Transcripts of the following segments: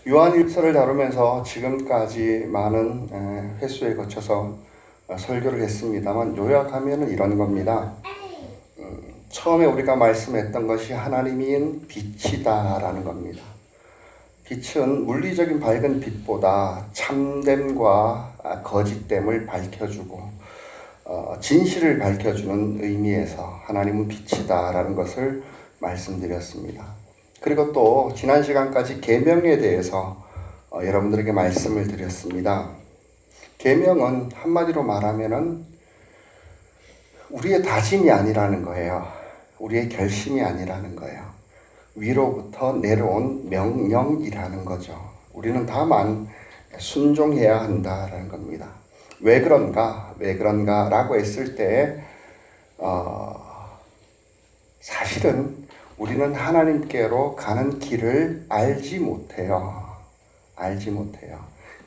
요한일서를 다루면서 지금까지 많은 횟수에 거쳐서 설교를 했습니다만 요약하면 이런 겁니다. 처음에 우리가 말씀했던 것이 하나님인 빛이다라는 겁니다. 빛은 물리적인 밝은 빛보다 참됨과 거짓됨을 밝혀주고 진실을 밝혀주는 의미에서 하나님은 빛이다라는 것을 말씀드렸습니다. 그리고 또 지난 시간까지 계명에 대해서 여러분들에게 말씀을 드렸습니다. 계명은 한마디로 말하면은 우리의 다짐이 아니라는 거예요. 우리의 결심이 아니라는 거예요. 위로부터 내려온 명령이라는 거죠. 우리는 다만 순종해야 한다라는 겁니다. 왜 그런가 라고 했을 때 사실은 우리는 하나님께로 가는 길을 알지 못해요.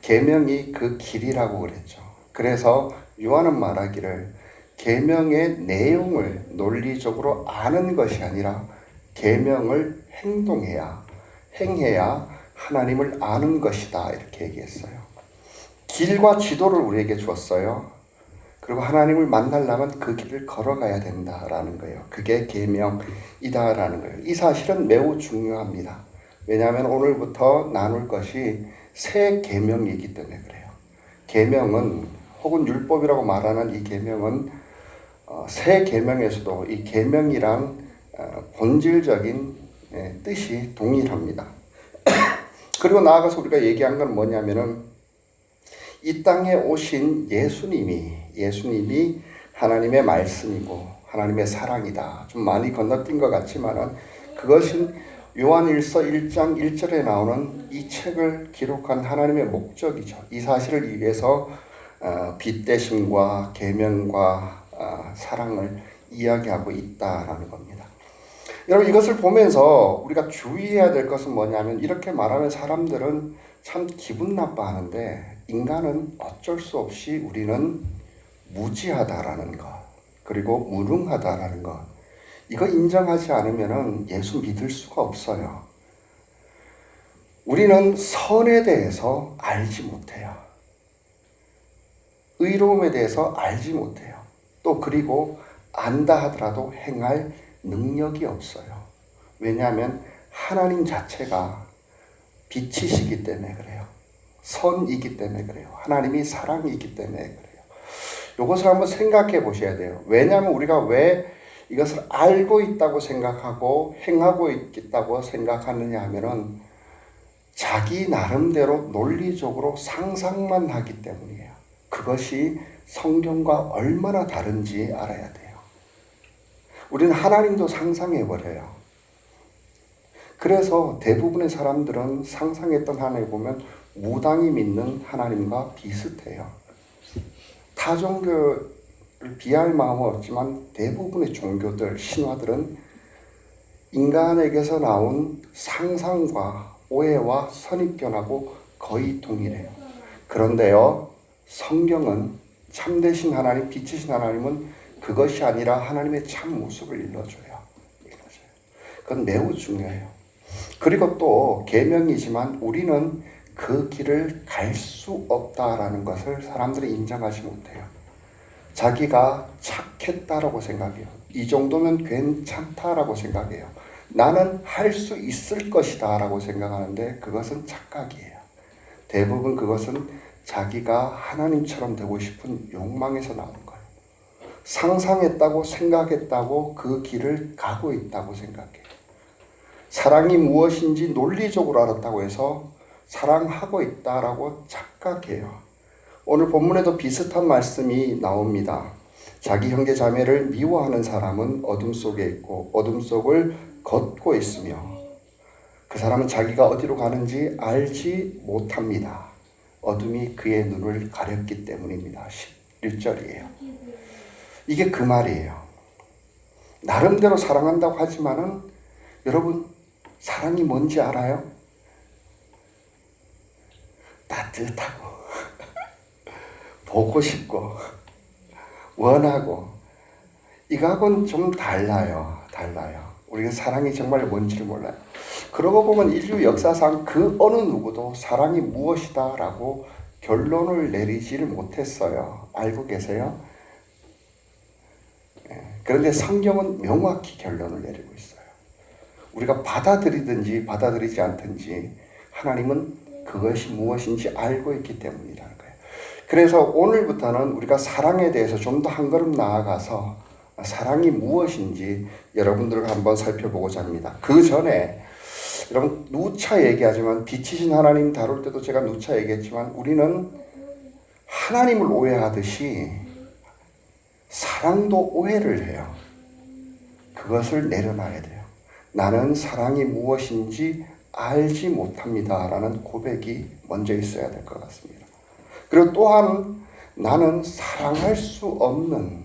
계명이 그 길이라고 그랬죠. 그래서 요한은 말하기를 계명의 내용을 논리적으로 아는 것이 아니라 계명을 행해야 하나님을 아는 것이다 이렇게 얘기했어요. 길과 지도를 우리에게 줬어요. 그리고 하나님을 만나려면 그 길을 걸어가야 된다라는 거예요. 그게 계명이다라는 거예요. 이 사실은 매우 중요합니다. 왜냐하면 오늘부터 나눌 것이 새 계명이기 때문에 그래요. 계명은 혹은 율법이라고 말하는 이 계명은 새 계명에서도 이 계명이랑 본질적인 뜻이 동일합니다. 그리고 나아가서 우리가 얘기한 건 뭐냐면은 이 땅에 오신 예수님이 하나님의 말씀이고 하나님의 사랑이다. 좀 많이 건너뛴 것 같지만은 그것은 요한일서 1장 1절에 나오는 이 책을 기록한 하나님의 목적이죠. 이 사실을 위해서 빛대심과 계명과 사랑을 이야기하고 있다라는 겁니다. 여러분 이것을 보면서 우리가 주의해야 될 것은 뭐냐면 이렇게 말하면 사람들은 참 기분 나빠하는데 인간은 어쩔 수 없이 우리는 무지하다라는 것 그리고 무능하다라는 것 이거 인정하지 않으면 예수 믿을 수가 없어요. 우리는 선에 대해서 알지 못해요. 의로움에 대해서 알지 못해요. 또 그리고 안다 하더라도 행할 능력이 없어요. 왜냐하면 하나님 자체가 빛이시기 때문에 그래요. 선이기 때문에 그래요. 하나님이 사랑이기 때문에 그래요. 이것을 한번 생각해 보셔야 돼요. 왜냐하면 우리가 왜 이것을 알고 있다고 생각하고 행하고 있다고 생각하느냐 하면은 자기 나름대로 논리적으로 상상만 하기 때문이에요. 그것이 성경과 얼마나 다른지 알아야 돼요. 우리는 하나님도 상상해버려요. 그래서 대부분의 사람들은 상상했던 하나님 보면 무당이 믿는 하나님과 비슷해요. 타 종교를 비할 마음은 없지만 대부분의 종교들, 신화들은 인간에게서 나온 상상과 오해와 선입견하고 거의 동일해요. 그런데요, 성경은 참되신 하나님, 빛이신 하나님은 그것이 아니라 하나님의 참 모습을 일러줘요. 그건 매우 중요해요. 그리고 또 계명이지만 우리는 그 길을 갈 수 없다라는 것을 사람들이 인정하지 못해요. 자기가 착했다라고 생각해요. 이 정도면 괜찮다라고 생각해요. 나는 할 수 있을 것이다 라고 생각하는데 그것은 착각이에요. 대부분 그것은 자기가 하나님처럼 되고 싶은 욕망에서 나오는 거예요. 상상했다고 생각했다고 그 길을 가고 있다고 생각해요. 사랑이 무엇인지 논리적으로 알았다고 해서 사랑하고 있다라고 착각해요. 오늘 본문에도 비슷한 말씀이 나옵니다. 자기 형제 자매를 미워하는 사람은 어둠 속에 있고 어둠 속을 걷고 있으며 그 사람은 자기가 어디로 가는지 알지 못합니다. 어둠이 그의 눈을 가렸기 때문입니다. 11절이에요. 이게 그 말이에요. 나름대로 사랑한다고 하지만은 여러분 사랑이 뭔지 알아요? 따뜻하고 보고 싶고 원하고 이거하고는 좀 달라요. 우리가 사랑이 정말 뭔지를 몰라요. 그러고 보면 인류 역사상 그 어느 누구도 사랑이 무엇이다 라고 결론을 내리지를 못했어요. 알고 계세요? 그런데 성경은 명확히 결론을 내리고 있어요. 우리가 받아들이든지 받아들이지 않든지 하나님은 그것이 무엇인지 알고 있기 때문이라는 거예요. 그래서 오늘부터는 우리가 사랑에 대해서 좀 더 한 걸음 나아가서 사랑이 무엇인지 여러분들과 한번 살펴보고자 합니다. 그 전에 여러분 누차 얘기하지만 빛이신 하나님 다룰 때도 제가 누차 얘기했지만 우리는 하나님을 오해하듯이 사랑도 오해를 해요. 그것을 내려놔야 돼요. 나는 사랑이 무엇인지 알지 못합니다 라는 고백이 먼저 있어야 될 것 같습니다. 그리고 또한 나는 사랑할 수 없는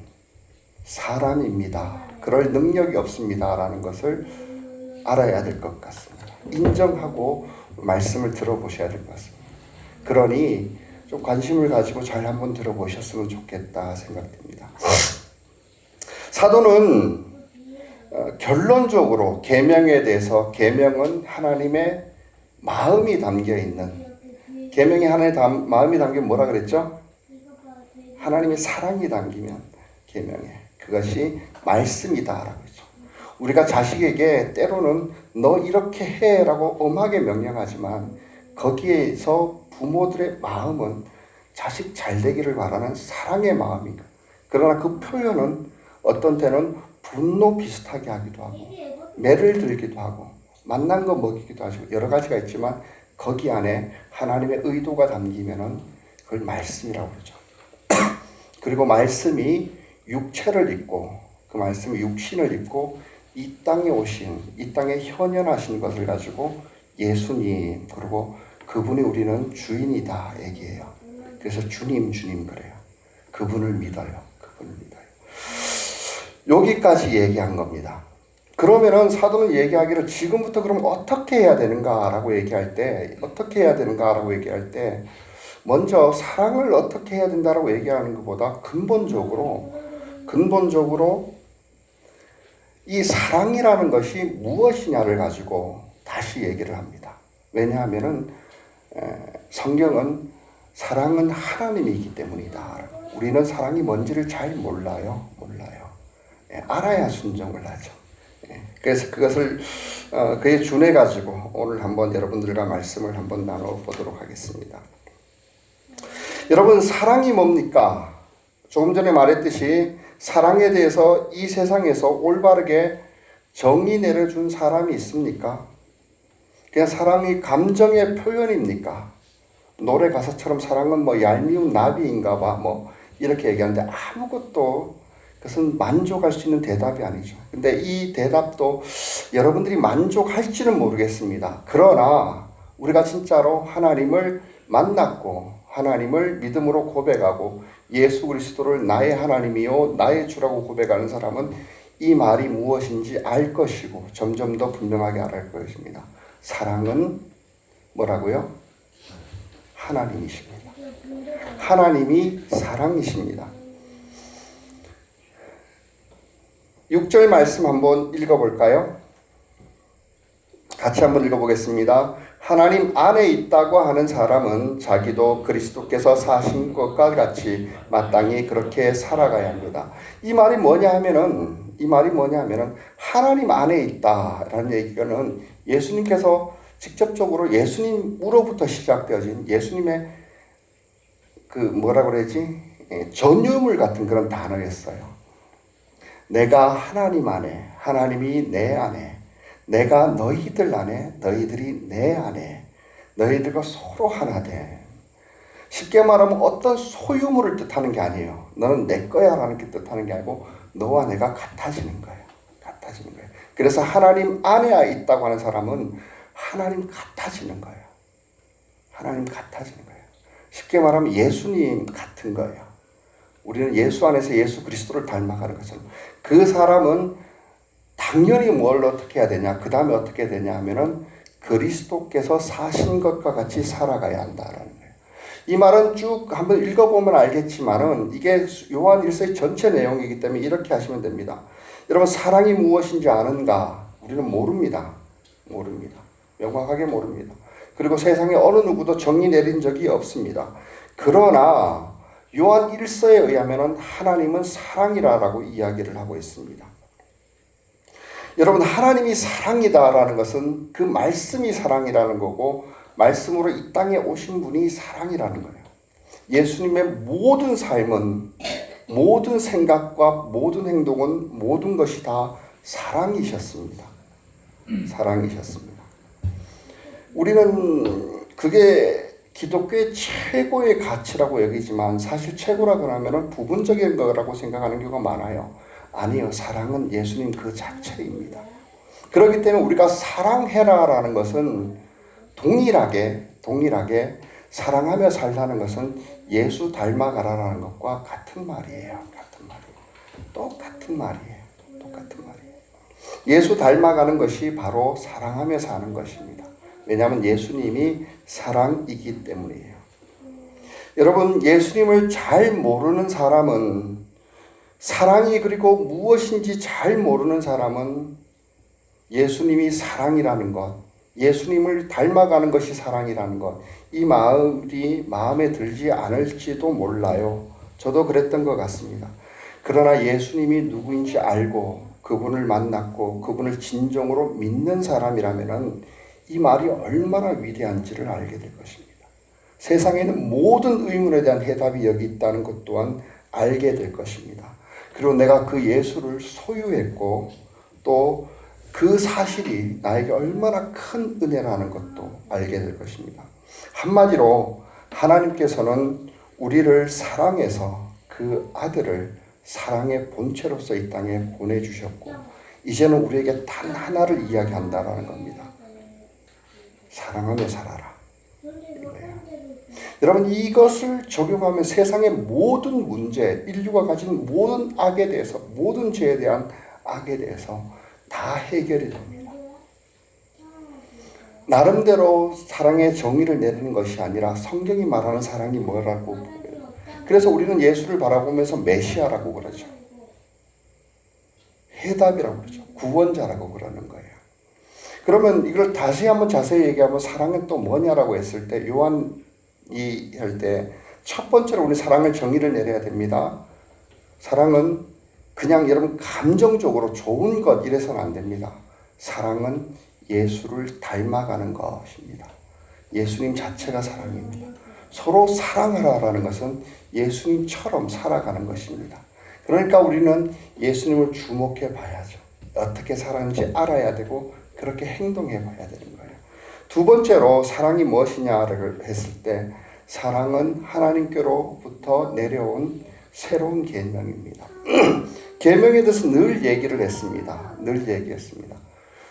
사람입니다. 그럴 능력이 없습니다 라는 것을 알아야 될 것 같습니다. 인정하고 말씀을 들어보셔야 될 것 같습니다. 그러니 좀 관심을 가지고 잘 한번 들어보셨으면 좋겠다 생각됩니다. 사도는 결론적으로 계명에 대해서 계명은 하나님의 마음이 담겨 있는 계명에 하나님의 마음이 담기면 뭐라 그랬죠? 하나님의 사랑이 담기면 계명에 그것이 말씀이다라고 했죠. 우리가 자식에게 때로는 너 이렇게 해라고 엄하게 명령하지만 거기에서 부모들의 마음은 자식 잘 되기를 바라는 사랑의 마음인가. 그러나 그 표현은 어떤 때는 분노 비슷하게 하기도 하고 매를 들기도 하고 만난 거 먹이기도 하고 여러 가지가 있지만 거기 안에 하나님의 의도가 담기면은 그걸 말씀이라고 그러죠. 그리고 말씀이 육체를 입고 그 말씀이 육신을 입고 이 땅에 오신 이 땅에 현현하신 것을 가지고 예수님 그리고 그분이 우리는 주인이다 얘기해요. 그래서 주님 그래요. 그분을 믿어요. 그분을 믿어요. 여기까지 얘기한 겁니다. 그러면은 사도는 얘기하기를 지금부터 그럼 어떻게 해야 되는가라고 얘기할 때 먼저 사랑을 어떻게 해야 된다라고 얘기하는 것보다 근본적으로 이 사랑이라는 것이 무엇이냐를 가지고 다시 얘기를 합니다. 왜냐하면은 성경은 사랑은 하나님이기 때문이다. 우리는 사랑이 뭔지를 잘 몰라요. 알아야 순종을 하죠. 그래서 그것을 그에 준해 가지고 오늘 한번 여러분들과 말씀을 한번 나눠 보도록 하겠습니다. 여러분 사랑이 뭡니까? 조금 전에 말했듯이 사랑에 대해서 이 세상에서 올바르게 정의 내려준 사람이 있습니까? 그냥 사랑이 감정의 표현입니까? 노래 가사처럼 사랑은 뭐 얄미운 나비인가 봐 뭐 이렇게 얘기하는데 아무것도 그것은 만족할 수 있는 대답이 아니죠. 근데 이 대답도 여러분들이 만족할지는 모르겠습니다. 그러나 우리가 진짜로 하나님을 만났고 하나님을 믿음으로 고백하고 예수 그리스도를 나의 하나님이요 나의 주라고 고백하는 사람은 이 말이 무엇인지 알 것이고 점점 더 분명하게 알아갈 것입니다. 사랑은 뭐라고요? 하나님이십니다. 하나님이 사랑이십니다. 6절 말씀 한번 읽어볼까요? 같이 한번 읽어보겠습니다. 하나님 안에 있다고 하는 사람은 자기도 그리스도께서 사신 것과 같이 마땅히 그렇게 살아가야 합니다. 이 말이 뭐냐 하면은 하나님 안에 있다라는 얘기는 예수님께서 직접적으로 예수님으로부터 시작되어진 예수님의 그 뭐라 그러지? 전유물 같은 그런 단어였어요. 내가 하나님 안에, 하나님이 내 안에, 내가 너희들 안에, 너희들이 내 안에, 너희들과 서로 하나 돼. 쉽게 말하면 어떤 소유물을 뜻하는 게 아니에요. 너는 내 거야 라는 게 뜻하는 게 아니고 너와 내가 같아지는 거예요. 그래서 하나님 안에 있다고 하는 사람은 하나님 같아지는 거예요. 쉽게 말하면 예수님 같은 거예요. 우리는 예수 안에서 예수 그리스도를 닮아가는 것처럼 그 사람은 당연히 뭘 어떻게 해야 되냐 그 다음에 어떻게 되냐 하면은 그리스도께서 사신 것과 같이 살아가야 한다라는 거예요. 이 말은 쭉 한번 읽어보면 알겠지만은 이게 요한 1서의 전체 내용이기 때문에 이렇게 하시면 됩니다. 여러분 사랑이 무엇인지 아는가? 우리는 모릅니다. 명확하게 모릅니다. 그리고 세상에 어느 누구도 정의 내린 적이 없습니다. 그러나 요한 1서에 의하면 하나님은 사랑이라고 이야기를 하고 있습니다. 여러분, 하나님이 사랑이다라는 것은 그 말씀이 사랑이라는 거고, 말씀으로 이 땅에 오신 분이 사랑이라는 거예요. 예수님의 모든 삶은, 모든 생각과 모든 행동은, 모든 것이 다 사랑이셨습니다. 사랑이셨습니다. 우리는 그게 기독교의 최고의 가치라고 여기지만 사실 최고라고 하면 부분적인 거라고 생각하는 경우가 많아요. 아니요. 사랑은 예수님 그 자체입니다. 그렇기 때문에 우리가 사랑해라라는 것은 동일하게 사랑하며 살라는 것은 예수 닮아가라라는 것과 같은 말이에요. 똑같은 말이에요. 예수 닮아가는 것이 바로 사랑하며 사는 것입니다. 왜냐하면 예수님이 사랑이기 때문이에요. 여러분, 예수님을 잘 모르는 사람은, 사랑이 그리고 무엇인지 잘 모르는 사람은 예수님이 사랑이라는 것, 예수님을 닮아가는 것이 사랑이라는 것, 이 마음이 마음에 들지 않을지도 몰라요. 저도 그랬던 것 같습니다. 그러나 예수님이 누구인지 알고 그분을 만났고 그분을 진정으로 믿는 사람이라면 이 말이 얼마나 위대한지를 알게 될 것입니다. 세상에는 모든 의문에 대한 해답이 여기 있다는 것 또한 알게 될 것입니다. 그리고 내가 그 예수를 소유했고 또 그 사실이 나에게 얼마나 큰 은혜라는 것도 알게 될 것입니다. 한마디로 하나님께서는 우리를 사랑해서 그 아들을 사랑의 본체로서 이 땅에 보내주셨고 이제는 우리에게 단 하나를 이야기한다라는 겁니다. 사랑하며 살아라. 이거예요. 여러분, 이것을 적용하면 세상의 모든 문제, 인류가 가진 모든 악에 대해서, 모든 죄에 대한 악에 대해서 다 해결이 됩니다. 나름대로 사랑의 정의를 내리는 것이 아니라 성경이 말하는 사랑이 뭐라고 보여요. 그래서 우리는 예수를 바라보면서 메시아라고 그러죠. 해답이라고 그러죠. 구원자라고 그러는 거예요. 그러면 이걸 다시 한번 자세히 얘기하면 사랑은 또 뭐냐라고 했을 때 요한이 할 때 첫 번째로 우리 사랑을 정의를 내려야 됩니다. 사랑은 그냥 여러분 감정적으로 좋은 것 이래서는 안 됩니다. 사랑은 예수를 닮아가는 것입니다. 예수님 자체가 사랑입니다. 서로 사랑하라라는 것은 예수님처럼 살아가는 것입니다. 그러니까 우리는 예수님을 주목해 봐야죠. 어떻게 살았는지 알아야 되고 그렇게 행동해 봐야 되는 거예요. 두 번째로 사랑이 무엇이냐를 했을 때 사랑은 하나님께로부터 내려온 새로운 계명입니다. 계명에 대해서 늘 얘기를 했습니다. 늘 얘기했습니다.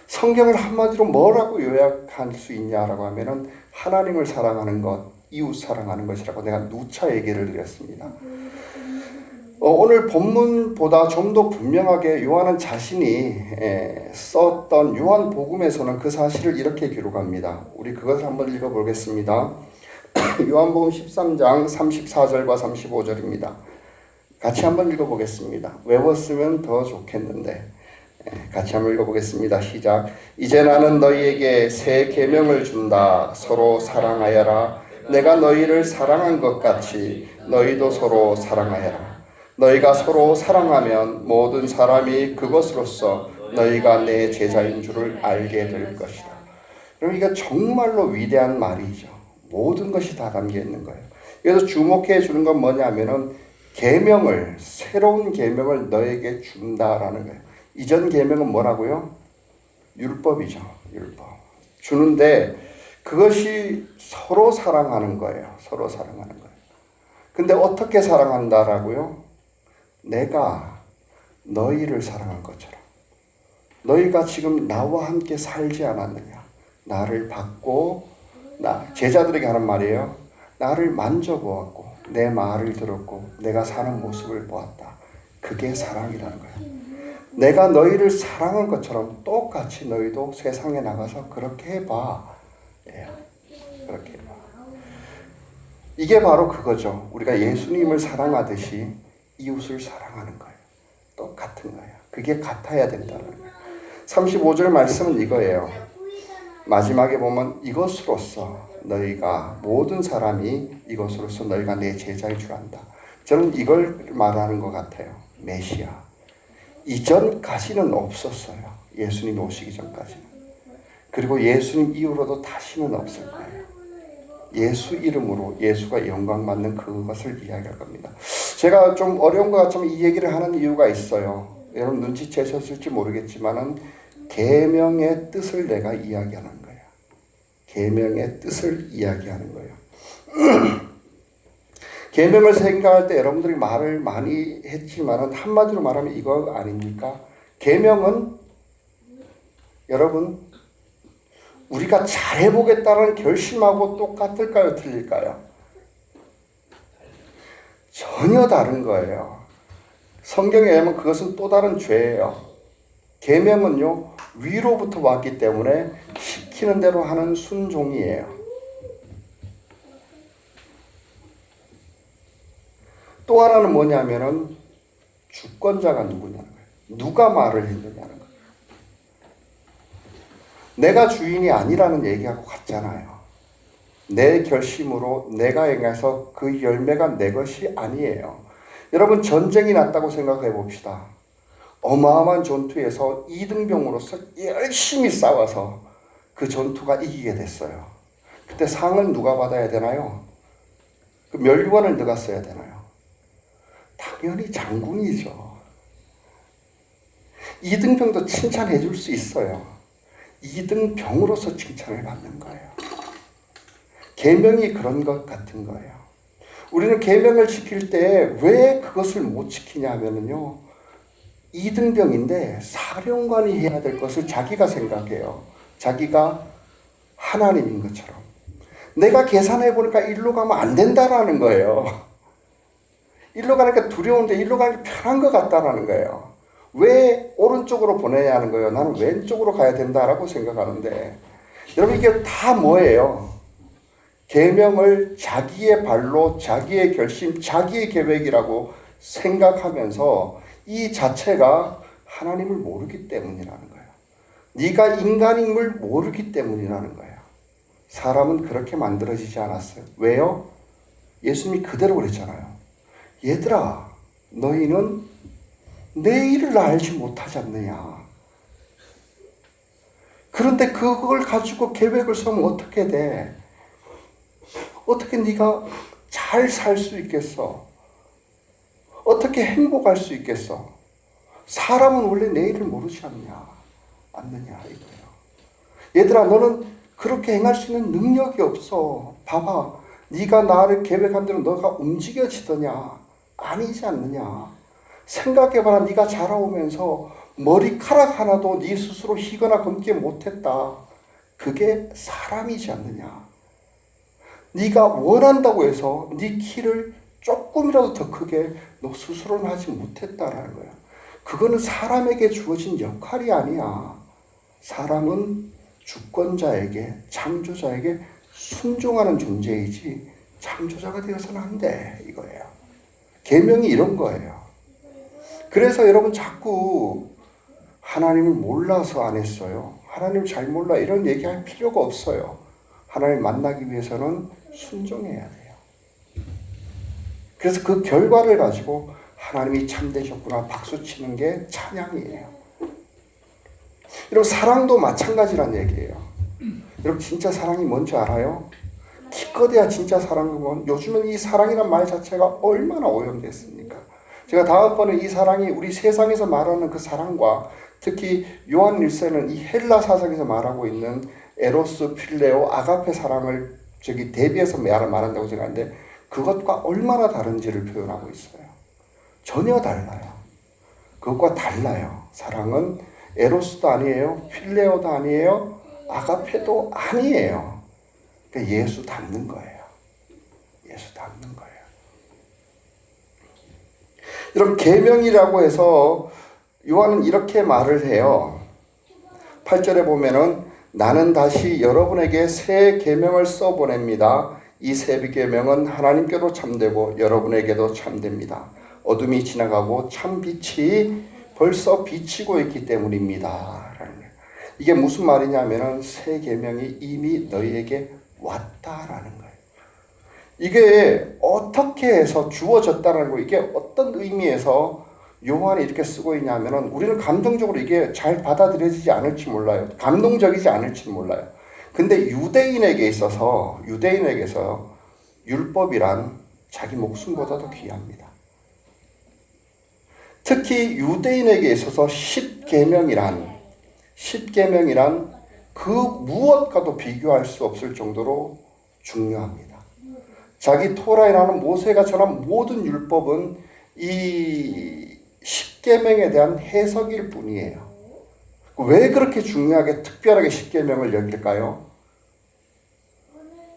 성경을 한마디로 뭐라고 요약할 수 있냐라고 하면은 하나님을 사랑하는 것, 이웃 사랑하는 것이라고 내가 누차 얘기를 드렸습니다. 오늘 본문보다 좀 더 분명하게 요한은 자신이 썼던 요한복음에서는 그 사실을 이렇게 기록합니다. 우리 그것을 한번 읽어보겠습니다. 요한복음 13장 34절과 35절입니다. 같이 한번 읽어보겠습니다. 외웠으면 더 좋겠는데 같이 한번 읽어보겠습니다. 시작. 이제 나는 너희에게 새 계명을 준다. 서로 사랑하여라. 내가 너희를 사랑한 것 같이 너희도 서로 사랑하여라. 너희가 서로 사랑하면 모든 사람이 그것으로써 너희가 내 제자인 줄을 알게 될 것이다. 그럼 이게 정말로 위대한 말이죠. 모든 것이 다 담겨 있는 거예요. 그래서 주목해 주는 건 뭐냐면은 계명을, 새로운 계명을 너에게 준다라는 거예요. 이전 계명은 뭐라고요? 율법이죠. 율법. 주는데 그것이 서로 사랑하는 거예요. 서로 사랑하는 거예요. 근데 어떻게 사랑한다라고요? 내가 너희를 사랑한 것처럼. 너희가 지금 나와 함께 살지 않았느냐? 나를 받고 제자들에게 하는 말이에요. 나를 만져보았고 내 말을 들었고 내가 사는 모습을 보았다. 그게 사랑이라는 거예요. 내가 너희를 사랑한 것처럼 똑같이 너희도 세상에 나가서 그렇게 해봐. 그렇게 해봐. 이게 바로 그거죠. 우리가 예수님을 사랑하듯이 이웃을 사랑하는 거예요. 똑같은 거예요. 그게 같아야 된다는 거예요. 35절 말씀은 이거예요. 마지막에 보면 이것으로써 너희가 모든 사람이 이것으로써 너희가 내 제자일 줄 안다. 저는 이걸 말하는 것 같아요. 메시아. 이전까지는 없었어요. 예수님 오시기 전까지는. 그리고 예수님 이후로도 다시는 없을 거예요. 예수 이름으로 예수가 영광 받는 그것을 이야기할 겁니다. 제가 좀 어려운 것 같지만 이 얘기를 하는 이유가 있어요. 여러분 눈치채셨을지 모르겠지만은 계명의 뜻을 내가 이야기하는 거예요. 계명의 뜻을 이야기하는 거예요. 계명을 생각할 때 여러분들이 말을 많이 했지만은 한마디로 말하면 이거 아닙니까? 계명은 여러분 우리가 잘해보겠다는 결심하고 똑같을까요? 틀릴까요? 전혀 다른 거예요. 성경에 의하면 그것은 또 다른 죄예요. 계명은요 위로부터 왔기 때문에 시키는 대로 하는 순종이에요. 또 하나는 뭐냐면은 주권자가 누구냐는 거예요. 누가 말을 했느냐는 거예요. 내가 주인이 아니라는 얘기하고 같잖아요. 내 결심으로 내가 행해서 그 열매가 내 것이 아니에요. 여러분 전쟁이 났다고 생각해 봅시다. 어마어마한 전투에서 이등병으로서 열심히 싸워서 그 전투가 이기게 됐어요. 그때 상을 누가 받아야 되나요? 그 면류관을 누가 써야 되나요? 당연히 장군이죠. 이등병도 칭찬해 줄 수 있어요. 이등병으로서 칭찬을 받는 거예요. 계명이 그런 것 같은 거예요. 우리는 계명을 지킬 때 왜 그것을 못 지키냐 하면요. 이등병인데 사령관이 해야 될 것을 자기가 생각해요. 자기가 하나님인 것처럼. 내가 계산해 보니까 일로 가면 안 된다라는 거예요. 일로 가니까 두려운데 일로 가기 편한 것 같다라는 거예요. 왜 오른쪽으로 보내냐는 거예요. 나는 왼쪽으로 가야 된다라고 생각하는데 여러분 이게 다 뭐예요? 계명을 자기의 발로 자기의 결심, 자기의 계획이라고 생각하면서 이 자체가 하나님을 모르기 때문이라는 거예요. 네가 인간임을 모르기 때문이라는 거예요. 사람은 그렇게 만들어지지 않았어요. 왜요? 예수님이 그대로 그랬잖아요. 얘들아, 너희는 내일을 알지 못하지 않느냐. 그런데 그걸 가지고 계획을 세우면 어떻게 돼? 어떻게 네가 잘 살 수 있겠어? 어떻게 행복할 수 있겠어? 사람은 원래 내일을 모르지 않느냐 이거예요. 얘들아, 너는 그렇게 행할 수 있는 능력이 없어. 봐봐, 네가 나를 계획한 대로 너가 움직여지더냐? 아니지 않느냐? 생각해봐라. 네가 자라오면서 머리카락 하나도 네 스스로 희거나 검게 못했다. 그게 사람이지 않느냐? 네가 원한다고 해서 네 키를 조금이라도 더 크게 너 스스로는 하지 못했다라는 거야. 그거는 사람에게 주어진 역할이 아니야. 사람은 주권자에게, 창조자에게 순종하는 존재이지 창조자가 되어서는 안 돼, 이거예요. 계명이 이런 거예요. 그래서 여러분 자꾸 하나님을 몰라서 안 했어요. 하나님을 잘 몰라 이런 얘기할 필요가 없어요. 하나님을 만나기 위해서는 순종해야 돼요. 그래서 그 결과를 가지고 하나님이 참되셨구나 박수치는 게 찬양이에요. 여러분 사랑도 마찬가지란 얘기예요. 여러분 진짜 사랑이 뭔지 알아요? 기껏해야 진짜 사랑은 요즘은 이 사랑이란 말 자체가 얼마나 오염됐습니까? 제가 다음번에 이 사랑이 우리 세상에서 말하는 그 사랑과 특히 요한 1세는 이 헬라 사상에서 말하고 있는 에로스, 필레오, 아가페 사랑을 대비해서 말한다고 생각하는데 그것과 얼마나 다른지를 표현하고 있어요. 전혀 달라요. 그것과 달라요. 사랑은 에로스도 아니에요. 필레오도 아니에요. 아가페도 아니에요. 그러니까 예수 닮는 거예요. 예수 닮는 거예요. 여러분 계명이라고 해서 요한은 이렇게 말을 해요. 8절에 보면은 나는 다시 여러분에게 새 계명을 써보냅니다. 이 새 계명은 하나님께도 참되고 여러분에게도 참됩니다. 어둠이 지나가고 참 빛이 벌써 비치고 있기 때문입니다. 이게 무슨 말이냐면은 새 계명이 이미 너희에게 왔다라는 거예요. 이게 어떻게 해서 주어졌다는 거, 이게 어떤 의미에서 요한이 이렇게 쓰고 있냐면은 우리는 감정적으로 이게 잘 받아들여지지 않을지 몰라요. 감동적이지 않을지 몰라요. 근데 유대인에게서 율법이란 자기 목숨보다도 귀합니다. 특히 유대인에게 있어서 십계명이란 그 무엇과도 비교할 수 없을 정도로 중요합니다. 자기 토라에 나오는 모세가 전한 모든 율법은 이 십계명에 대한 해석일 뿐이에요. 왜 그렇게 중요하게 특별하게 십계명을 여길까요?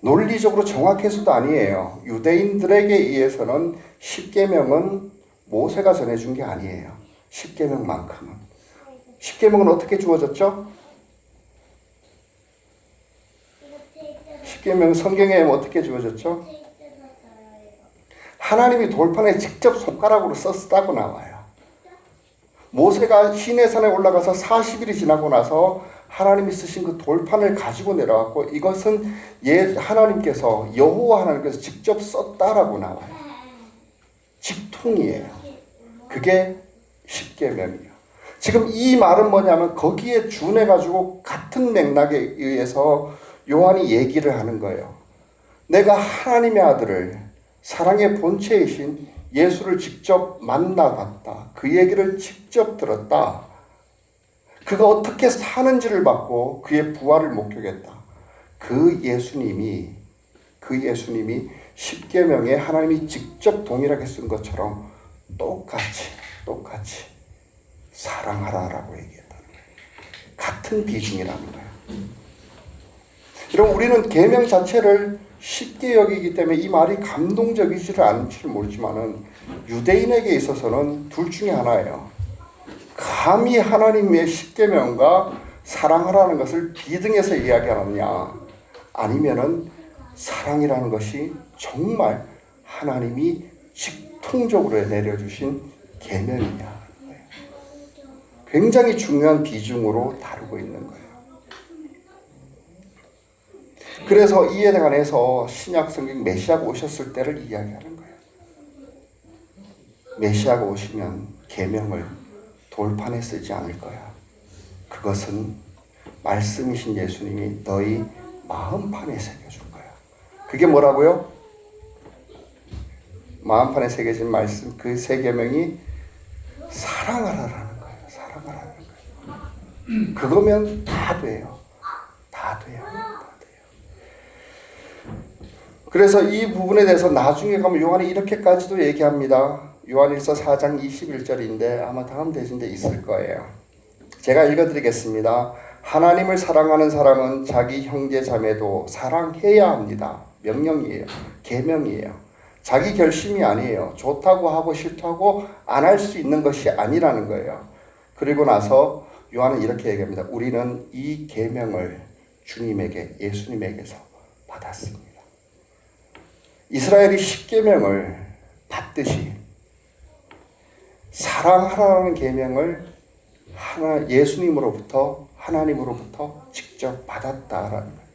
논리적으로 정확해서도 아니에요. 유대인들에게 의해서는 십계명은 모세가 전해준 게 아니에요. 십계명만큼은. 십계명은 어떻게 주어졌죠? 십계명 성경에 어떻게 주어졌죠? 하나님이 돌판에 직접 손가락으로 썼다고 나와요. 모세가 시내산에 올라가서 40일이 지나고 나서 하나님이 쓰신 그 돌판을 가지고 내려왔고 이것은 하나님께서 여호와 하나님께서 직접 썼다라고 나와요. 직통이에요. 그게 십계명이에요. 지금 이 말은 뭐냐면 거기에 준해가지고 같은 맥락에 의해서 요한이 얘기를 하는 거예요. 내가 하나님의 아들을 사랑의 본체이신 예수를 직접 만나봤다. 그 얘기를 직접 들었다. 그가 어떻게 사는지를 봤고 그의 부활을 목격했다. 그 예수님이 십계명에 하나님이 직접 동일하게 쓴 것처럼 똑같이 사랑하라라고 얘기했다는 거예요. 같은 비중이라는 거예요. 여러분, 우리는 계명 자체를 쉽게 여기기 때문에 이 말이 감동적이지를 않지를 모르지만은 유대인에게 있어서는 둘 중에 하나예요. 감히 하나님의 십계명과 사랑하라는 것을 비등해서 이야기하느냐, 아니면은 사랑이라는 것이 정말 하나님이 직통적으로 내려주신 계명이냐, 굉장히 중요한 비중으로 다루고 있는 거예요. 그래서 이에 관해서 신약 성경 메시아가 오셨을 때를 이야기하는 거예요. 메시아가 오시면 계명을 돌판에 쓰지 않을 거야. 그것은 말씀이신 예수님이 너희 마음판에 새겨줄 거야. 그게 뭐라고요? 마음판에 새겨진 말씀, 그 세 계명이 사랑하라라는 거예요. 사랑하라는 거예요. 그거면 다 돼요. 다 돼요. 그래서 이 부분에 대해서 나중에 가면 요한이 이렇게까지도 얘기합니다. 요한일서 4장 21절인데 아마 다음 대신데 있을 거예요. 제가 읽어드리겠습니다. 하나님을 사랑하는 사람은 자기 형제 자매도 사랑해야 합니다. 명령이에요. 계명이에요. 자기 결심이 아니에요. 좋다고 하고 싫다고 안 할 수 있는 것이 아니라는 거예요. 그리고 나서 요한은 이렇게 얘기합니다. 우리는 이 계명을 주님에게, 예수님에게서 받았습니다. 이스라엘이 십계명을 받듯이 사랑하라는 계명을 예수님으로부터, 하나님으로부터 직접 받았다라는 거예요.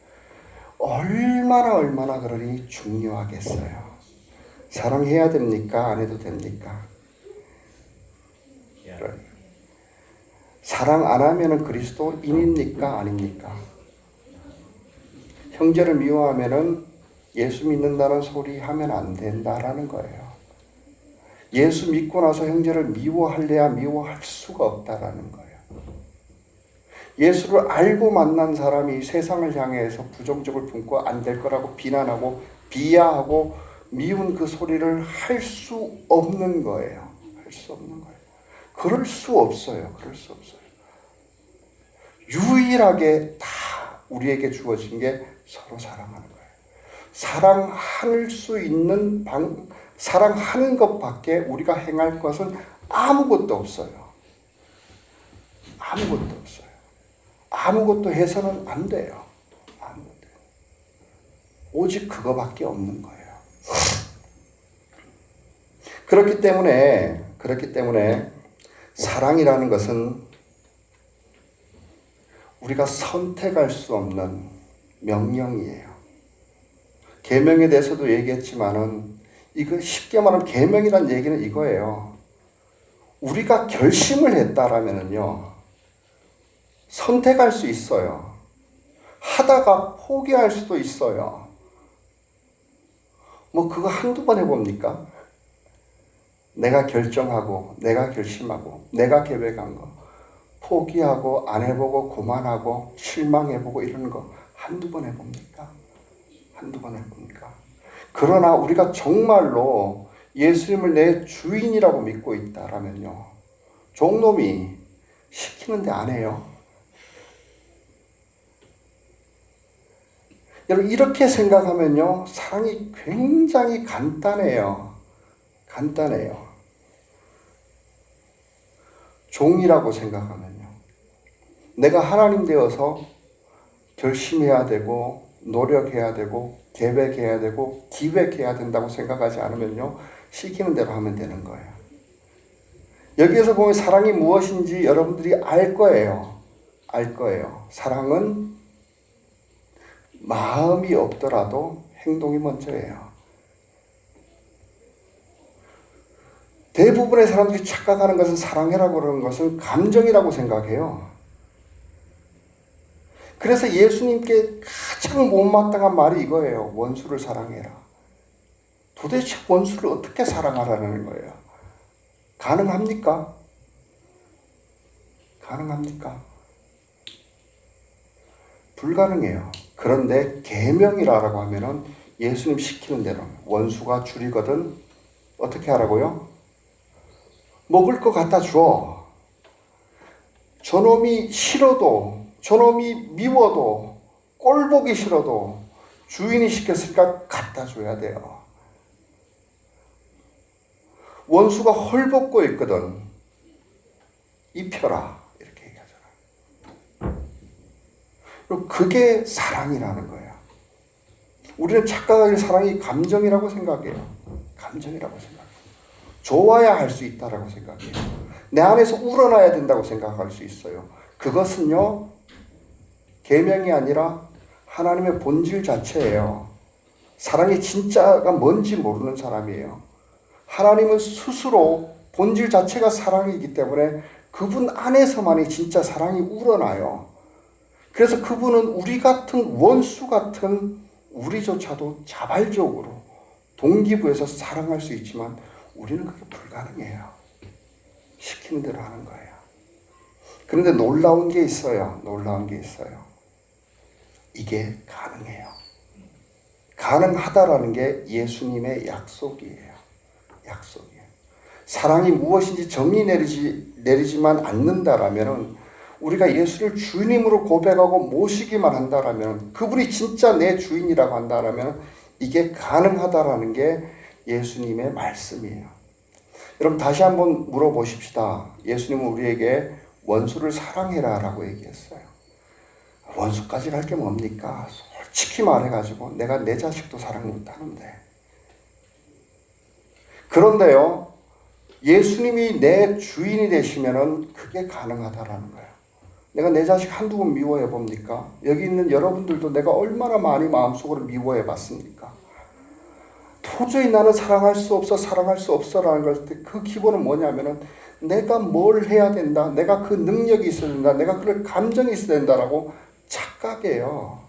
얼마나 그러니 중요하겠어요. 사랑해야 됩니까? 안 해도 됩니까? 사랑 안 하면은 그리스도인입니까? 아닙니까? 형제를 미워하면은 예수 믿는다는 소리 하면 안 된다라는 거예요. 예수 믿고 나서 형제를 미워할래야 미워할 수가 없다라는 거예요. 예수를 알고 만난 사람이 세상을 향해서 부정적을 품고 안 될 거라고 비난하고 비하하고 미운 그 소리를 할 수 없는 거예요. 할 수 없는 거예요. 그럴 수 없어요. 유일하게 다 우리에게 주어진 게 서로 사랑하는 거예요. 사랑할 수 있는 사랑하는 것밖에 우리가 행할 것은 아무것도 없어요. 아무것도 해서는 안 돼요. 오직 그거밖에 없는 거예요. 그렇기 때문에 사랑이라는 것은 우리가 선택할 수 없는 명령이에요. 계명에 대해서도 얘기했지만은 이거 쉽게 말하면 계명이란 얘기는 이거예요. 우리가 결심을 했다라면은요, 선택할 수 있어요. 하다가 포기할 수도 있어요. 뭐 그거 한두 번 해봅니까? 내가 결정하고, 내가 결심하고, 내가 계획한 거 포기하고, 안 해보고, 그만하고, 실망해보고 이러는 거 한두 번 해봅니까? 한두 번 해봅니까? 그러나 우리가 정말로 예수님을 내 주인이라고 믿고 있다라면요, 종놈이 시키는데 안 해요. 여러분, 이렇게 생각하면요, 사랑이 굉장히 간단해요. 간단해요. 종이라고 생각하면요, 내가 하나님 되어서 결심해야 되고, 노력해야 되고, 계획해야 되고, 기획해야 된다고 생각하지 않으면요, 시키는 대로 하면 되는 거예요. 여기에서 보면 사랑이 무엇인지 여러분들이 알 거예요. 알 거예요. 사랑은 마음이 없더라도 행동이 먼저예요. 대부분의 사람들이 착각하는 것은 사랑이라고 그러는 것은 감정이라고 생각해요. 그래서 예수님께 가장 못마땅한 말이 이거예요. 원수를 사랑해라. 도대체 원수를 어떻게 사랑하라는 거예요? 가능합니까? 가능합니까? 불가능해요. 그런데 계명이라고 하면은 예수님 시키는 대로 원수가 줄이거든 어떻게 하라고요? 먹을 거 갖다 줘. 저놈이 싫어도, 저놈이 미워도, 꼴보기 싫어도 주인이 시켰으니까 갖다 줘야 돼요. 원수가 헐벗고 있거든. 입혀라. 이렇게 얘기하잖아요. 그게 사랑이라는 거예요. 우리는 착각하기를 사랑이 감정이라고 생각해요. 감정이라고 생각해요. 좋아야 할 수 있다라고 생각해요. 내 안에서 우러나야 된다고 생각할 수 있어요. 그것은요, 계명이 아니라 하나님의 본질 자체예요. 사랑이 진짜가 뭔지 모르는 사람이에요. 하나님은 스스로 본질 자체가 사랑이기 때문에 그분 안에서만이 진짜 사랑이 우러나요. 그래서 그분은 우리 같은 원수 같은 우리조차도 자발적으로 동기부여서 사랑할 수 있지만 우리는 그게 불가능해요. 시키는 대로 하는 거예요. 그런데 놀라운 게 있어요. 놀라운 게 있어요. 이게 가능해요. 가능하다라는 게 예수님의 약속이에요. 약속이에요. 사랑이 무엇인지 정의 내리지만 않는다라면, 우리가 예수를 주님으로 고백하고 모시기만 한다라면, 그분이 진짜 내 주인이라고 한다라면 이게 가능하다라는 게 예수님의 말씀이에요. 여러분, 다시 한번 물어보십시다. 예수님은 우리에게 원수를 사랑해라 라고 얘기했어요. 원수까지 갈 게 뭡니까? 솔직히 말해가지고 내가 내 자식도 사랑 못하는데. 그런데요, 예수님이 내 주인이 되시면은 그게 가능하다라는 거예요. 내가 내 자식 한두 번 미워해 봅니까? 여기 있는 여러분들도 내가 얼마나 많이 마음속으로 미워해 봤습니까? 도저히 나는 사랑할 수 없어, 사랑할 수 없어라는 걸 때 그 기본은 뭐냐면은 내가 뭘 해야 된다, 내가 그 능력이 있어야 된다, 내가 그럴 감정이 있어야 된다라고 착각해요.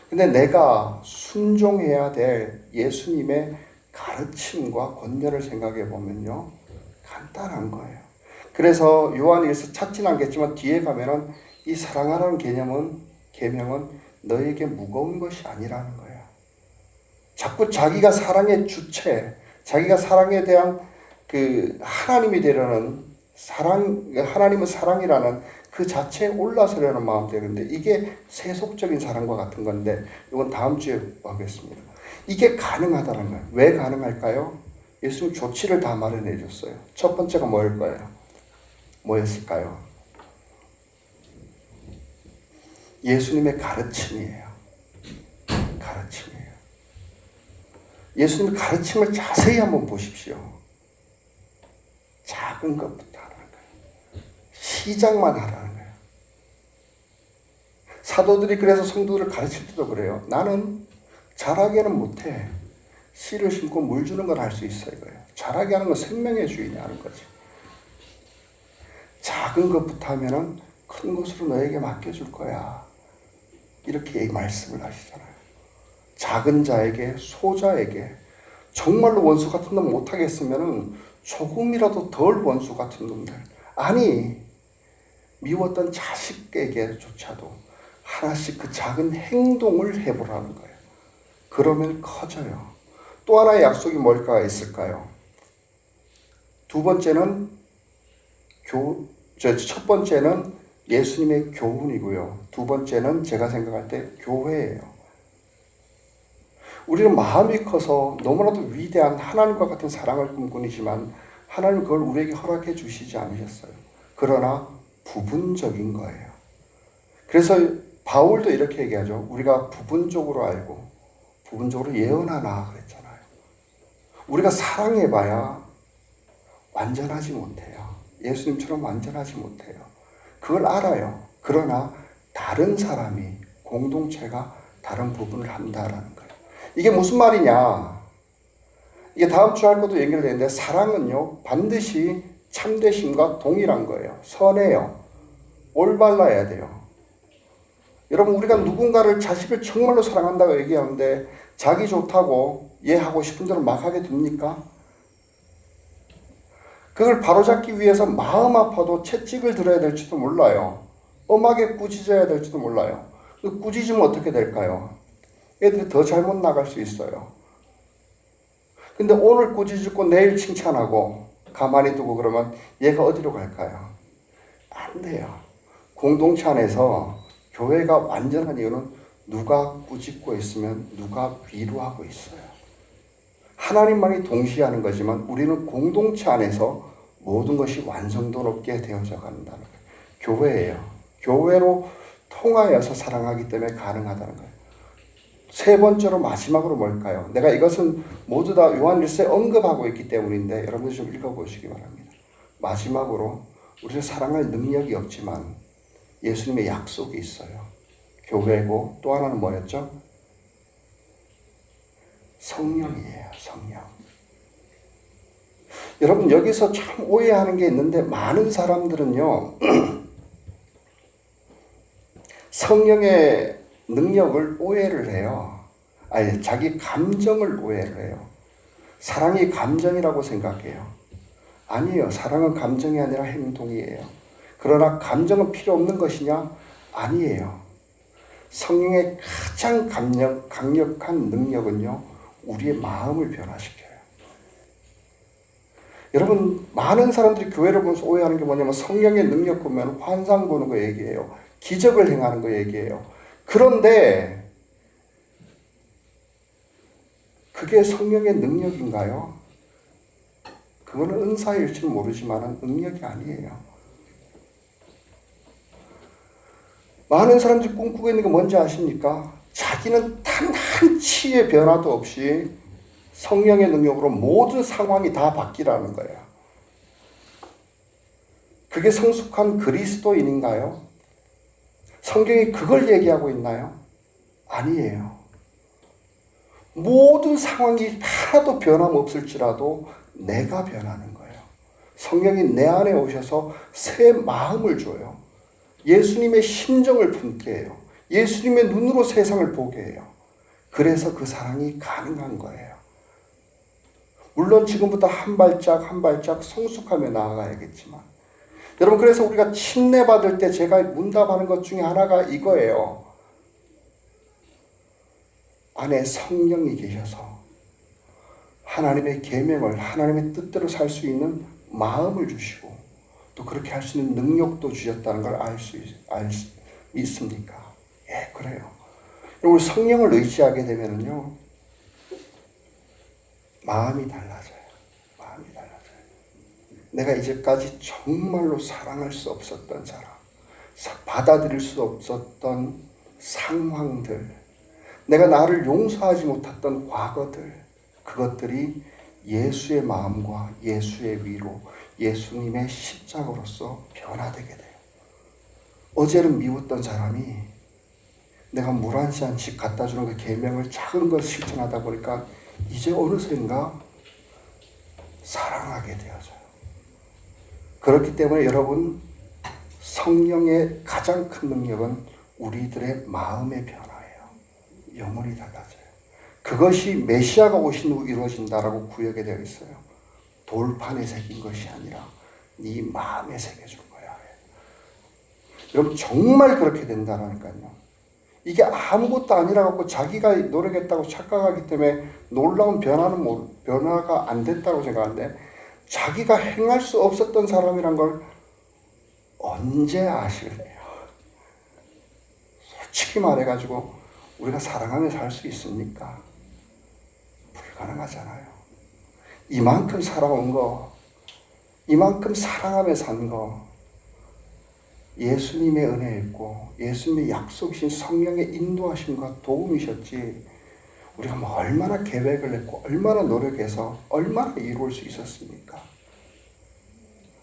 근데 내가 순종해야 될 예수님의 가르침과 권면을 생각해 보면요, 간단한 거예요. 그래서 요한일서 찾지는 않겠지만 뒤에 가면은 이 사랑하라는 계명은 너에게 무거운 것이 아니라는 거예요. 자꾸 자기가 사랑의 주체, 자기가 사랑에 대한 그 하나님이 되려는 하나님은 사랑이라는 그 자체에 올라서려는 마음 되는데, 이게 세속적인 사랑과 같은 건데, 이건 다음 주에 하겠습니다. 이게 가능하다는 거예요. 왜 가능할까요? 예수님 조치를 다 마련해 줬어요. 첫 번째가 뭐일까요? 뭐였을까요? 예수님의 가르침이에요. 가르침이에요. 예수님의 가르침을 자세히 한번 보십시오. 작은 것부터 하라는 거예요. 시작만 하라는 거예요. 사도들이 그래서 성도들을 가르칠 때도 그래요. 나는 잘하게는 못해. 씨를 심고 물 주는 건 할 수 있어 이거예요. 잘하게 하는 건 생명의 주인이라는 거지. 작은 것부터 하면은 큰 것으로 너에게 맡겨줄 거야. 이렇게 말씀을 하시잖아요. 작은 자에게, 소자에게 정말로 원수 같은 놈 못하겠으면은 조금이라도 덜 원수 같은 놈들, 아니 미웠던 자식에게조차도 하나씩 그 작은 행동을 해보라는 거예요. 그러면 커져요. 또 하나의 약속이 뭘까 있을까요? 두 번째는 첫 번째는 예수님의 교훈이고요. 두 번째는 제가 생각할 때 교회예요. 우리는 마음이 커서 너무나도 위대한 하나님과 같은 사랑을 꿈꾸지만 하나님은 그걸 우리에게 허락해 주시지 않으셨어요. 그러나 부분적인 거예요. 그래서 바울도 이렇게 얘기하죠. 우리가 부분적으로 알고 부분적으로 예언하나 그랬잖아요. 우리가 사랑해봐야 완전하지 못해요. 예수님처럼 완전하지 못해요. 그걸 알아요. 그러나 다른 사람이, 공동체가 다른 부분을 한다라는 거예요. 이게 무슨 말이냐? 이게 다음 주 할 것도 연결되는데 사랑은요 반드시 참되심과 동일한 거예요. 선해요. 올바라야 돼요. 여러분 우리가 누군가를 자식을 정말로 사랑한다고 얘기하는데 자기 좋다고 얘하고 싶은 대로 막 하게 됩니까? 그걸 바로잡기 위해서 마음 아파도 채찍을 들어야 될지도 몰라요. 엄하게 꾸짖어야 될지도 몰라요. 꾸짖으면 어떻게 될까요? 애들이 더 잘못 나갈 수 있어요. 근데 오늘 꾸짖고 내일 칭찬하고 가만히 두고 그러면 얘가 어디로 갈까요? 안 돼요. 공동체 안에서 교회가 완전한 이유는 누가 꾸짖고 있으면 누가 위로하고 있어요. 하나님만이 동시에 하는 거지만 우리는 공동체 안에서 모든 것이 완성도 높게 되어져 간다는 거예요. 교회예요. 교회로 통하여서 사랑하기 때문에 가능하다는 거예요. 세 번째로 마지막으로 뭘까요? 내가 이것은 모두 다 요한일서에 언급하고 있기 때문인데 여러분들 좀 읽어보시기 바랍니다. 마지막으로 우리를 사랑할 능력이 없지만 예수님의 약속이 있어요. 교회고 또 하나는 뭐였죠? 성령이에요. 성령. 여러분 여기서 참 오해하는 게 있는데 많은 사람들은요 성령의 능력을 오해를 해요. 아니 자기 감정을 오해를 해요. 사랑이 감정이라고 생각해요. 아니에요. 사랑은 감정이 아니라 행동이에요. 그러나 감정은 필요 없는 것이냐? 아니에요. 성령의 가장 강력한 능력은요 우리의 마음을 변화시켜요. 여러분 많은 사람들이 교회를 보면서 오해하는 게 뭐냐면 성령의 능력 보면 환상 보는 거 얘기해요. 기적을 행하는 거 얘기해요. 그런데 그게 성령의 능력인가요? 그거는 은사일지는 모르지만 능력이 아니에요. 많은 사람들이 꿈꾸고 있는 게 뭔지 아십니까? 자기는 단 한 치의 변화도 없이 성령의 능력으로 모든 상황이 다 바뀌라는 거예요. 그게 성숙한 그리스도인인가요? 성경이 그걸 얘기하고 있나요? 아니에요. 모든 상황이 하나도 변함없을지라도 내가 변하는 거예요. 성령이 내 안에 오셔서 새 마음을 줘요. 예수님의 심정을 품게 해요. 예수님의 눈으로 세상을 보게 해요. 그래서 그 사랑이 가능한 거예요. 물론 지금부터 한 발짝 한 발짝 성숙하며 나아가야겠지만 여러분 그래서 우리가 침례받을 때 제가 문답하는 것 중에 하나가 이거예요. 안에 성령이 계셔서 하나님의 계명을 하나님의 뜻대로 살 수 있는 마음을 주시고 또 그렇게 할 수 있는 능력도 주셨다는 걸 알 수 있습니까? 예, 그래요. 우리 성령을 의지하게 되면요 마음이 달라져요. 마음이 달라져요. 내가 이제까지 정말로 사랑할 수 없었던 사람, 받아들일 수 없었던 상황들, 내가 나를 용서하지 못했던 과거들, 그것들이 예수의 마음과 예수의 위로, 예수님의 십자가로서 변화되게 돼요. 어제는 미웠던 사람이 내가 물 한 잔씩 갖다 주는 그 계명을 작은 걸 실천하다 보니까 이제 어느샌가 사랑하게 되어져요. 그렇기 때문에 여러분, 성령의 가장 큰 능력은 우리들의 마음의 변화예요. 영혼이 달라져요. 그것이 메시아가 오신 후 이루어진다라고 구역에 되어 있어요. 돌판에 새긴 것이 아니라 네 마음에 새겨줄 거야. 여러분, 정말 그렇게 된다라니까요. 이게 아무것도 아니라고 자기가 노력했다고 착각하기 때문에 놀라운 변화가 안 됐다고 생각하는데, 자기가 행할 수 없었던 사람이란 걸 언제 아실래요? 솔직히 말해가지고 우리가 사랑하며 살 수 있습니까? 불가능하잖아요. 이만큼 살아온 거, 이만큼 사랑하며 산 거, 예수님의 은혜였고 예수님의 약속이신 성령의 인도하심과 도움이셨지, 우리가 뭐 얼마나 계획을 했고 얼마나 노력해서 얼마나 이룰 수 있었습니까?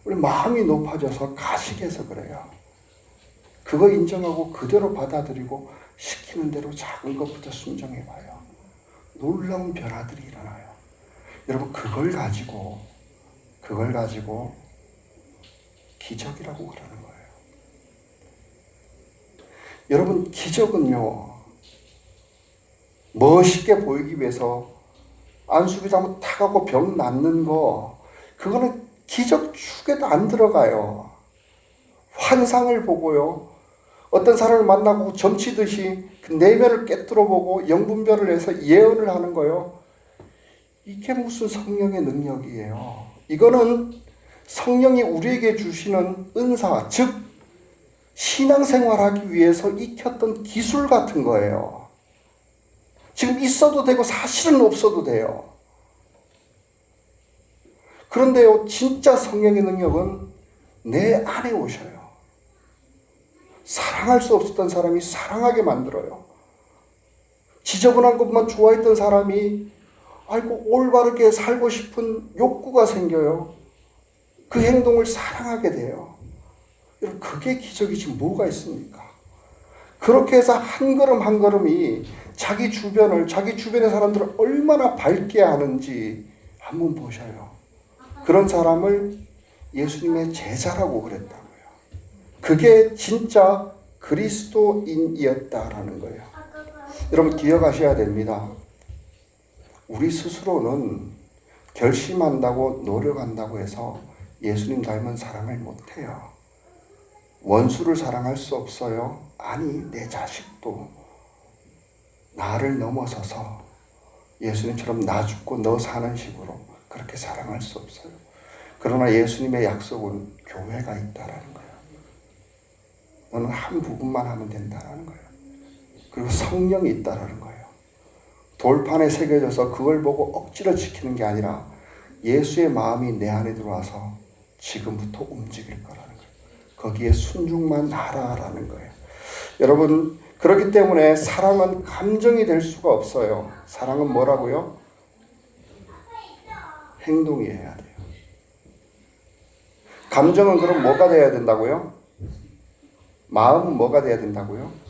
우리 마음이 높아져서 가식해서 그래요. 그거 인정하고 그대로 받아들이고 시키는 대로 작은 것부터 순종해봐요. 놀라운 변화들이 일어나요. 여러분, 그걸 가지고 기적이라고 그러는 거예요. 여러분, 기적은요, 멋있게 보이기 위해서 안수기도 한번 타가고 병 낫는 거, 그거는 기적 축에도 안 들어가요. 환상을 보고요, 어떤 사람을 만나고 점치듯이 그 내면을 깨뜨려 보고 영분별을 해서 예언을 하는 거요, 이게 무슨 성령의 능력이에요. 이거는 성령이 우리에게 주시는 은사, 즉 신앙생활하기 위해서 익혔던 기술 같은 거예요. 지금 있어도 되고 사실은 없어도 돼요. 그런데요, 진짜 성령의 능력은 내 안에 오셔요. 사랑할 수 없었던 사람이 사랑하게 만들어요. 지저분한 것만 좋아했던 사람이 올바르게 살고 싶은 욕구가 생겨요. 그 행동을 사랑하게 돼요. 여러분, 그게 기적이지 뭐가 있습니까? 그렇게 해서 한 걸음 한 걸음이 자기 주변의 사람들을 얼마나 밝게 하는지 한번 보셔요. 그런 사람을 예수님의 제자라고 그랬다고요. 그게 진짜 그리스도인이었다라는 거예요. 여러분, 기억하셔야 됩니다. 우리 스스로는 결심한다고 노력한다고 해서 예수님 닮은 사랑을 못해요. 원수를 사랑할 수 없어요. 아니, 내 자식도 나를 넘어서서 예수님처럼 나 죽고 너 사는 식으로 그렇게 사랑할 수 없어요. 그러나 예수님의 약속은 교회가 있다라는 거예요. 너는 한 부분만 하면 된다라는 거예요. 그리고 성령이 있다라는 거예요. 돌판에 새겨져서 그걸 보고 억지로 지키는 게 아니라 예수의 마음이 내 안에 들어와서 지금부터 움직일 거라는 거예요. 거기에 순종만 하라라는 거예요. 여러분, 그렇기 때문에 사랑은 감정이 될 수가 없어요. 사랑은 뭐라고요? 행동이어야 돼요. 감정은 그럼 뭐가 돼야 된다고요? 마음은 뭐가 돼야 된다고요?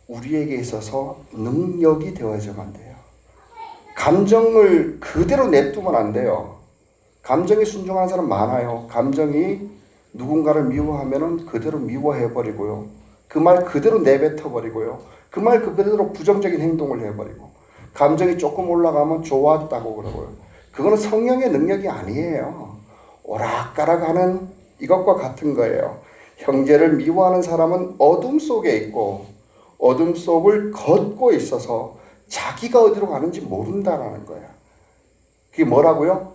우리에게 있어서 능력이 되어야만 돼요. 감정을 그대로 냅두면 안 돼요. 감정에 순종하는 사람 많아요. 감정이 누군가를 미워하면은 그대로 미워해버리고요. 그 말 그대로 내뱉어버리고요. 그 말 그대로 부정적인 행동을 해버리고, 감정이 조금 올라가면 좋았다고 그러고요. 그거는 성령의 능력이 아니에요. 오락가락하는 이것과 같은 거예요. 형제를 미워하는 사람은 어둠 속에 있고 어둠 속을 걷고 있어서 자기가 어디로 가는지 모른다라는 거야. 그게 뭐라고요?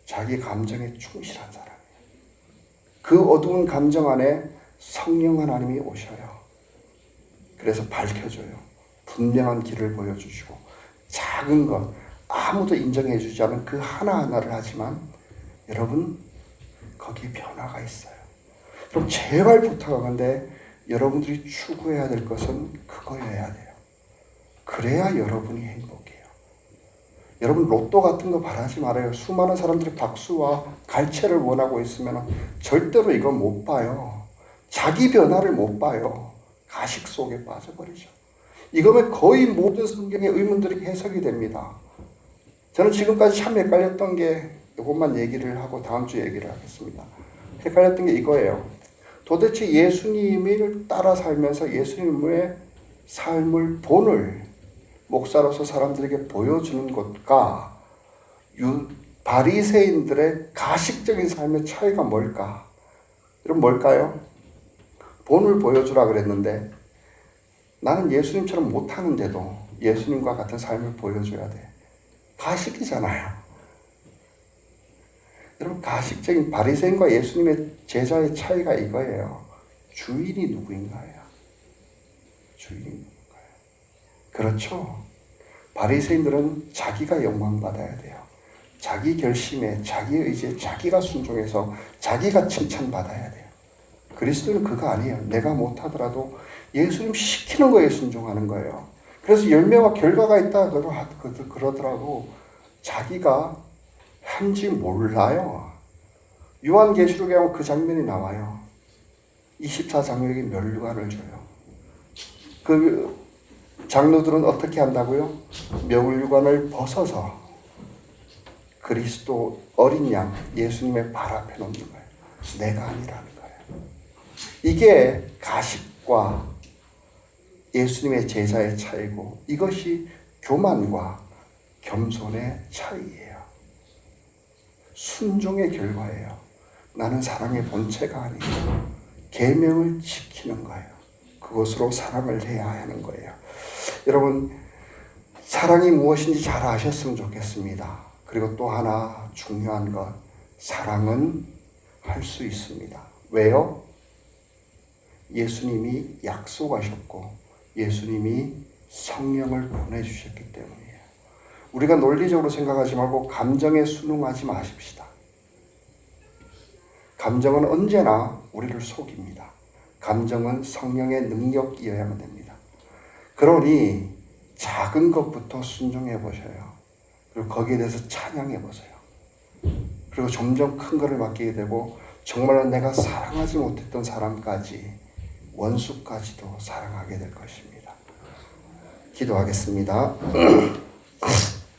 자기 감정에 충실한 사람이에요. 그 어두운 감정 안에 성령 하나님이 오셔요. 그래서 밝혀줘요. 분명한 길을 보여주시고, 작은 것, 아무도 인정해주지 않은 그 하나하나를 하지만 여러분, 거기에 변화가 있어요. 그럼 제발 부탁하는데 여러분들이 추구해야 될 것은 그거여야 돼요. 그래야 여러분이 행복해요. 여러분, 로또 같은 거 바라지 말아요. 수많은 사람들이 박수와 갈채를 원하고 있으면 절대로 이건 못 봐요. 자기 변화를 못 봐요. 가식 속에 빠져버리죠. 이거면 거의 모든 성경의 의문들이 해석이 됩니다. 저는 지금까지 참 헷갈렸던 게 이것만 얘기를 하고 다음 주 얘기를 하겠습니다. 헷갈렸던 게 이거예요. 도대체 예수님을 따라 살면서 예수님의 삶을 본을 목사로서 사람들에게 보여주는 것과 바리새인들의 가식적인 삶의 차이가 뭘까? 그럼 뭘까요? 본을 보여주라 그랬는데 나는 예수님처럼 못하는데도 예수님과 같은 삶을 보여줘야 돼. 가식이잖아요. 여러분, 가식적인 바리새인과 예수님의 제자의 차이가 이거예요. 주인이 누구인가요? 주인이 누군가요? 그렇죠. 바리새인들은 자기가 영광받아야 돼요. 자기 결심에, 자기 의지에, 자기가 순종해서 자기가 칭찬받아야 돼요. 그리스도는 그거 아니에요. 내가 못하더라도 예수님 시키는 거에 순종하는 거예요. 그래서 열매와 결과가 있다 그러더라고. 자기가 한지 몰라요. 요한계시록에 보면 그 장면이 나와요. 24장로에게 면류관을 줘요. 그 장로들은 어떻게 한다고요? 면류관을 벗어서 그리스도 어린 양 예수님의 발 앞에 놓는 거예요. 내가 아니라는 거예요. 이게 가식과 예수님의 제자의 차이고 이것이 교만과 겸손의 차이예요. 순종의 결과예요. 나는 사랑의 본체가 아니에요. 계명을 지키는 거예요. 그것으로 사랑을 해야 하는 거예요. 여러분, 사랑이 무엇인지 잘 아셨으면 좋겠습니다. 그리고 또 하나 중요한 것, 사랑은 할 수 있습니다. 왜요? 예수님이 약속하셨고 예수님이 성령을 보내주셨기 때문이에요. 우리가 논리적으로 생각하지 말고 감정에 순응하지 마십시다. 감정은 언제나 우리를 속입니다. 감정은 성령의 능력이어야만 됩니다. 그러니 작은 것부터 순종해 보셔요. 그리고 거기에 대해서 찬양해 보세요. 그리고 점점 큰 것을 맡기게 되고 정말로 내가 사랑하지 못했던 사람까지 원수까지도 사랑하게 될 것입니다. 기도하겠습니다.